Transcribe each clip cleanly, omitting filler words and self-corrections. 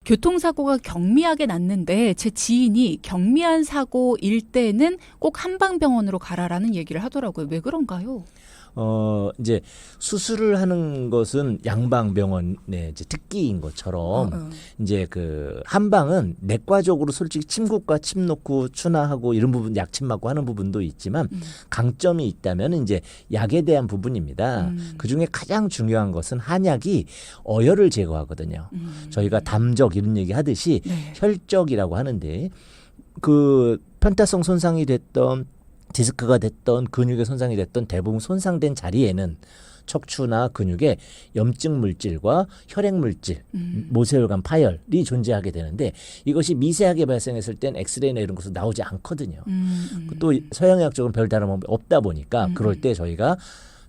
교통사고가 경미하게 났는데 제 지인이 경미한 사고일 때는 꼭 한방병원으로 가라라는 얘기를 하더라고요. 왜 그런가요? 이제 수술을 하는 것은 양방병원의 이제 특기인 것처럼 이제 그 한방은 내과적으로 솔직히 침구과 침 놓고 추나하고 이런 부분 약침 맞고 하는 부분도 있지만 강점이 있다면 이제 약에 대한 부분입니다. 그 중에 가장 중요한 것은 한약이 어혈을 제거하거든요. 저희가 담적 이런 얘기 하듯이 네. 혈적이라고 하는데 그 편타성 손상이 됐던 디스크가 됐던 근육의 손상이 됐던 대부분 손상된 자리에는 척추나 근육에 염증 물질과 혈액 물질, 모세혈관 파열이 존재하게 되는데 이것이 미세하게 발생했을 땐 엑스레이나 이런 것은 나오지 않거든요. 또 서양의학적으로는 별 다른 방법이 없다 보니까 그럴 때 저희가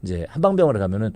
이제 한방병원에 가면은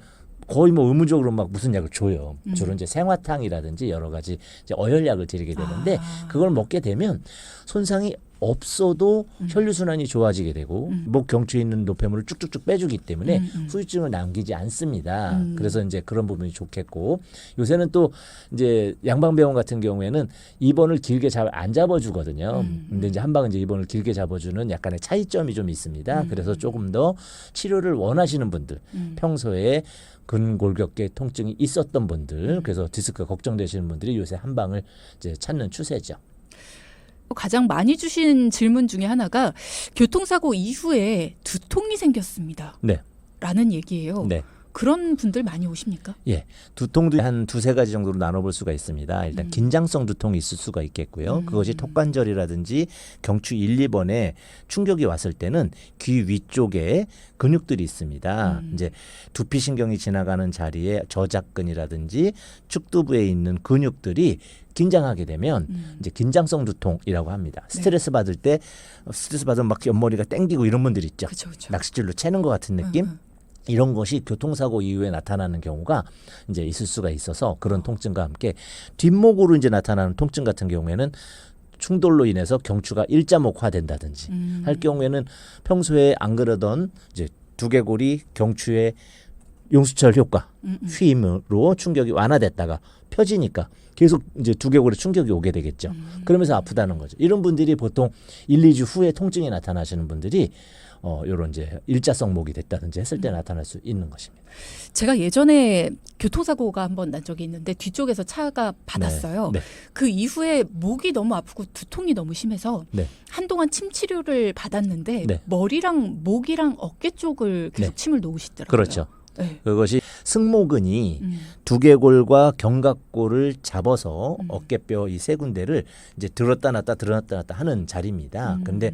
거의 뭐 의무적으로 막 무슨 약을 줘요. 주로 이제 생화탕이라든지 여러 가지 이제 어혈약을 드리게 되는데 그걸 먹게 되면 손상이 없어도 혈류순환이 좋아지게 되고 목 경추에 있는 노폐물을 쭉쭉쭉 빼주기 때문에 후유증을 남기지 않습니다. 그래서 이제 그런 부분이 좋겠고 요새는 또 이제 양방병원 같은 경우에는 입원을 길게 잘 안 잡아주거든요. 근데 이제 한방은 이제 입원을 길게 잡아주는 약간의 차이점이 좀 있습니다. 그래서 조금 더 치료를 원하시는 분들 평소에 근골격계 통증이 있었던 분들 그래서 디스크가 걱정되시는 분들이 요새 한방을 이제 찾는 추세죠. 가장 많이 주신 질문 중에 하나가 교통사고 이후에 두통이 생겼습니다. 네. 라는 얘기예요. 네. 그런 분들 많이 오십니까? 예, 두통도 한 두세 가지 정도로 나눠볼 수가 있습니다. 일단 긴장성 두통이 있을 수가 있겠고요. 그것이 턱관절이라든지 경추 1, 2번에 충격이 왔을 때는 귀 위쪽에 근육들이 있습니다. 이제 두피신경이 지나가는 자리에 저작근이라든지 축두부에 있는 근육들이 긴장하게 되면 이제 긴장성 두통이라고 합니다. 스트레스 받을 때 스트레스 받으면 막 옆머리가 땡기고 이런 분들 있죠. 그쵸, 그쵸. 낚싯줄로 채는 것 같은 느낌. 이런 것이 교통사고 이후에 나타나는 경우가 이제 있을 수가 있어서 그런 통증과 함께 뒷목으로 이제 나타나는 통증 같은 경우에는 충돌로 인해서 경추가 일자목화된다든지 할 경우에는 평소에 안 그러던 이제 두개골이 경추에 용수철 효과, 휘임으로 충격이 완화됐다가 펴지니까 계속 이제 두개골에 충격이 오게 되겠죠. 그러면서 아프다는 거죠. 이런 분들이 보통 1, 2주 후에 통증이 나타나시는 분들이 요런 이제 일자성목이 됐다든지 했을 때 나타날 수 있는 것입니다. 제가 예전에 교통사고가 한번 난 적이 있는데 뒤쪽에서 차가 받았어요. 네. 그 이후에 목이 너무 아프고 두통이 너무 심해서 네. 한동안 침 치료를 받았는데 네. 머리랑 목이랑 어깨 쪽을 계속 네. 침을 놓으시더라고요. 그렇죠. 네. 그것이 승모근이 두개골과 견갑골을 잡아서 어깨뼈 이 세 군데를 이제 들었다 놨다 들었다 놨다 하는 자리입니다. 그런데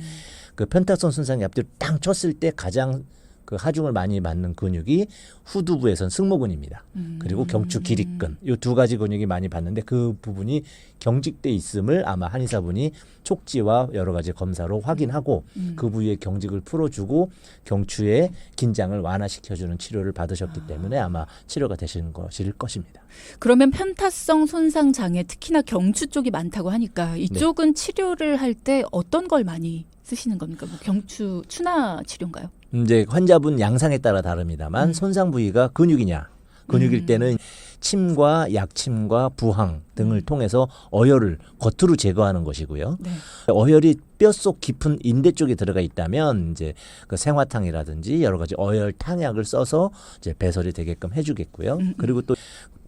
그 편타성 손상이 앞뒤로 땅 쳤을 때 가장 그 하중을 많이 받는 근육이 후두부에선 승모근입니다. 그리고 경추 기립근 이 두 가지 근육이 많이 받는데 그 부분이 경직돼 있음을 아마 한의사분이 촉지와 여러 가지 검사로 확인하고 그 부위의 경직을 풀어주고 경추의 긴장을 완화시켜주는 치료를 받으셨기 때문에 아마 치료가 되시는 것일 것입니다. 그러면 편타성 손상 장애 특히나 경추 쪽이 많다고 하니까 이쪽은 치료를 할 때 어떤 걸 많이 쓰시는 겁니까? 뭐 경추 추나 치료인가요? 이제 환자분 양상에 따라 다릅니다만 손상 부위가 근육이냐 근육일 때는 침과 약침과 부항 등을 통해서 어혈을 겉으로 제거하는 것이고요. 네. 어혈이 뼛속 깊은 인대 쪽에 들어가 있다면 이제 그 생화탕이라든지 여러 가지 어혈 탕약을 써서 이제 배설이 되게끔 해주겠고요. 그리고 또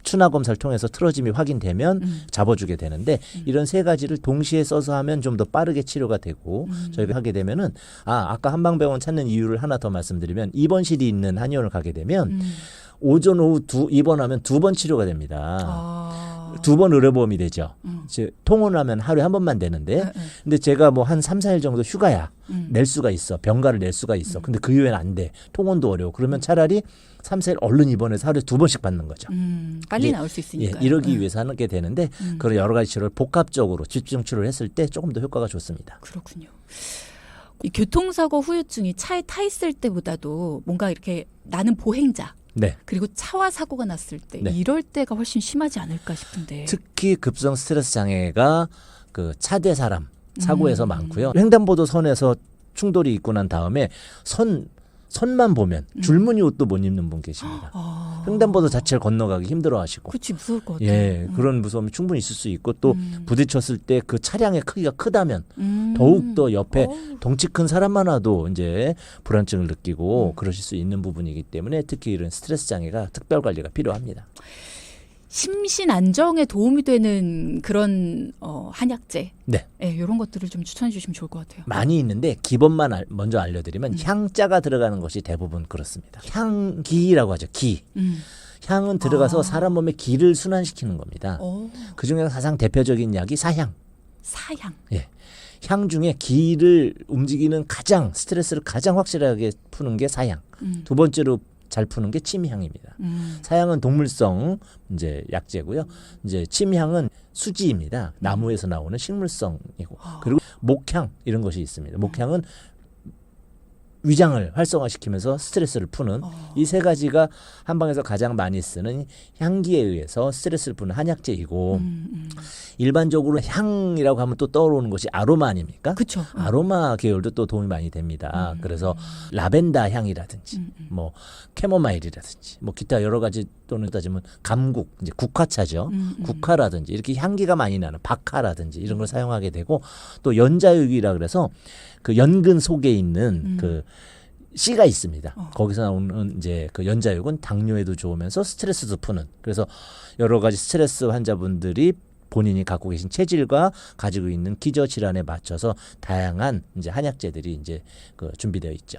추나 검사를 통해서 틀어짐이 확인되면 잡아주게 되는데 이런 세 가지를 동시에 써서 하면 좀 더 빠르게 치료가 되고 저희가 하게 되면은 아까 한방병원 찾는 이유를 하나 더 말씀드리면 입원실이 있는 한의원을 가게 되면 오전 오후 입원하면 2번 치료가 됩니다. 2번 의료보험이 되죠. 통원하면 하루에 한 번만 되는데 근데 제가 뭐 한 3, 4일 정도 휴가야. 낼 수가 있어. 병가를 낼 수가 있어. 근데 그 이후에는 안 돼. 통원도 어려워. 그러면 차라리 3, 4일 얼른 입원해서 하루에 2번씩 받는 거죠. 빨리 나올 수 있으니까. 예, 이러기 위해서 하게 되는데 그런 여러 가지 치료를 복합적으로 집중 치료를 했을 때 조금 더 효과가 좋습니다. 그렇군요. 이 교통사고 후유증이 차에 타 있을 때보다도 뭔가 이렇게 나는 보행자 네. 그리고 차와 사고가 났을 때 네. 이럴 때가 훨씬 심하지 않을까 싶은데. 특히 급성 스트레스 장애가 그 차대 사람 사고에서 많고요. 횡단보도 선에서 충돌이 있고 난 다음에 선만 보면 줄무늬 옷도 못 입는 분 계십니다. 횡단보도 자체를 건너가기 힘들어하시고. 그렇지 무서울 것 같아요. 예, 그런 무서움이 충분히 있을 수 있고 또 부딪혔을 때 그 차량의 크기가 크다면 더욱 더 옆에 덩치 큰 사람만 와도 이제 불안증을 느끼고 그러실 수 있는 부분이기 때문에 특히 이런 스트레스 장애가 특별 관리가 필요합니다. 심신 안정에 도움이 되는 그런 한약재, 네. 이런 것들을 좀 추천해 주시면 좋을 것 같아요. 많이 있는데 기본만 먼저 알려드리면 향자가 들어가는 것이 대부분 그렇습니다. 향기라고 하죠. 기. 향은 들어가서 사람 몸의 기를 순환시키는 겁니다. 그중에서 가장 대표적인 약이 사향. 사향. 예. 향 중에 기를 움직이는 가장 스트레스를 가장 확실하게 푸는 게 사향. 두 번째로 잘 푸는 게 침향입니다. 사향은 동물성 이제 약재고요. 이제 침향은 수지입니다. 나무에서 나오는 식물성이고 그리고 목향 이런 것이 있습니다. 목향은 위장을 활성화시키면서 스트레스를 푸는 이 세 가지가 한방에서 가장 많이 쓰는 향기에 의해서 스트레스를 푸는 한약재이고 일반적으로 향이라고 하면 또 떠오르는 것이 아로마 아닙니까? 그렇죠. 아로마 계열도 또 도움이 많이 됩니다. 그래서 라벤더 향이라든지 뭐 캐모마일이라든지 뭐 기타 여러 가지 또는 따지면 감국 이제 국화차죠. 국화라든지 이렇게 향기가 많이 나는 박하라든지 이런 걸 사용하게 되고 또 연자육이라 그래서 그 연근 속에 있는 그 씨가 있습니다. 거기서 나오는 이제 그 연자육은 당뇨에도 좋으면서 스트레스도 푸는. 그래서 여러 가지 스트레스 환자분들이 본인이 갖고 계신 체질과 가지고 있는 기저 질환에 맞춰서 다양한 이제 한약재들이 이제 그 준비되어 있죠.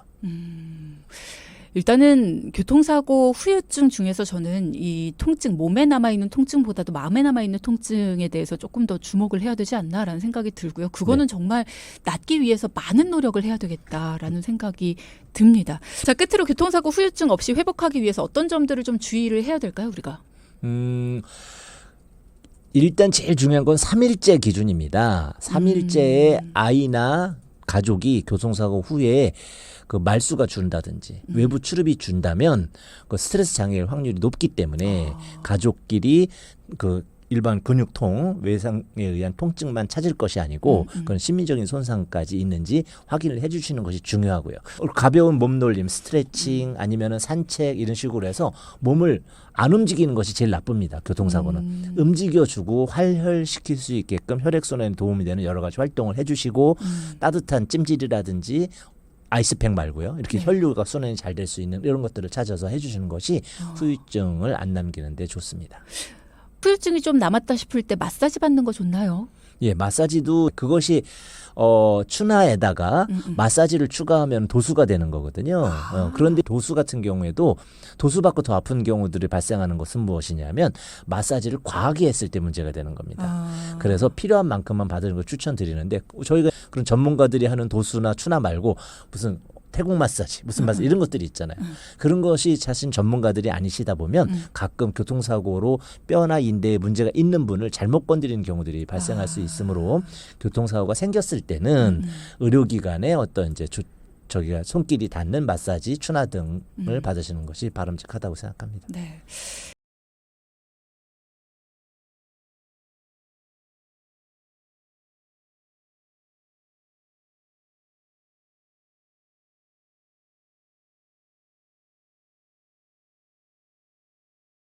일단은 교통사고 후유증 중에서 저는 이 통증, 몸에 남아있는 통증보다도 마음에 남아있는 통증에 대해서 조금 더 주목을 해야 되지 않나라는 생각이 들고요. 그거는 정말 낫기 위해서 많은 노력을 해야 되겠다라는 생각이 듭니다. 자, 끝으로 교통사고 후유증 없이 회복하기 위해서 어떤 점들을 좀 주의를 해야 될까요, 우리가? 일단 제일 중요한 건 3일째 기준입니다. 3일째에 아이나 가족이 교통사고 후에 그 말수가 준다든지 외부 출입이 준다면 그 스트레스 장애일 확률이 높기 때문에 가족끼리 그 일반 근육통, 외상에 의한 통증만 찾을 것이 아니고 그런 심리적인 손상까지 있는지 확인을 해주시는 것이 중요하고요. 가벼운 몸놀림, 스트레칭 아니면은 산책 이런 식으로 해서 몸을 안 움직이는 것이 제일 나쁩니다. 교통사고는 움직여주고 활혈시킬 수 있게끔 혈액순환에 도움이 되는 여러 가지 활동을 해주시고 따뜻한 찜질이라든지 아이스팩 말고요. 이렇게 혈류가 순환이 잘 될 수 있는 이런 것들을 찾아서 해주시는 것이 후유증을 안 남기는 데 좋습니다. 후유증이 좀 남았다 싶을 때 마사지 받는 거 좋나요? 예, 마사지도 그것이 추나에다가 마사지를 추가하면 도수가 되는 거거든요. 그런데 도수 같은 경우에도 도수 받고 더 아픈 경우들이 발생하는 것은 무엇이냐면 마사지를 과하게 했을 때 문제가 되는 겁니다. 그래서 필요한 만큼만 받는 걸 추천드리는데 저희가 그런 전문가들이 하는 도수나 추나 말고 무슨 태국 마사지, 무슨 마사지 이런 것들이 있잖아요. 그런 것이 사실 전문가들이 아니시다 보면 가끔 교통사고로 뼈나 인대에 문제가 있는 분을 잘못 건드리는 경우들이 발생할 수 있으므로 교통사고가 생겼을 때는 의료기관의 어떤 이제 저기가 손길이 닿는 마사지, 추나 등을 받으시는 것이 바람직하다고 생각합니다. 네.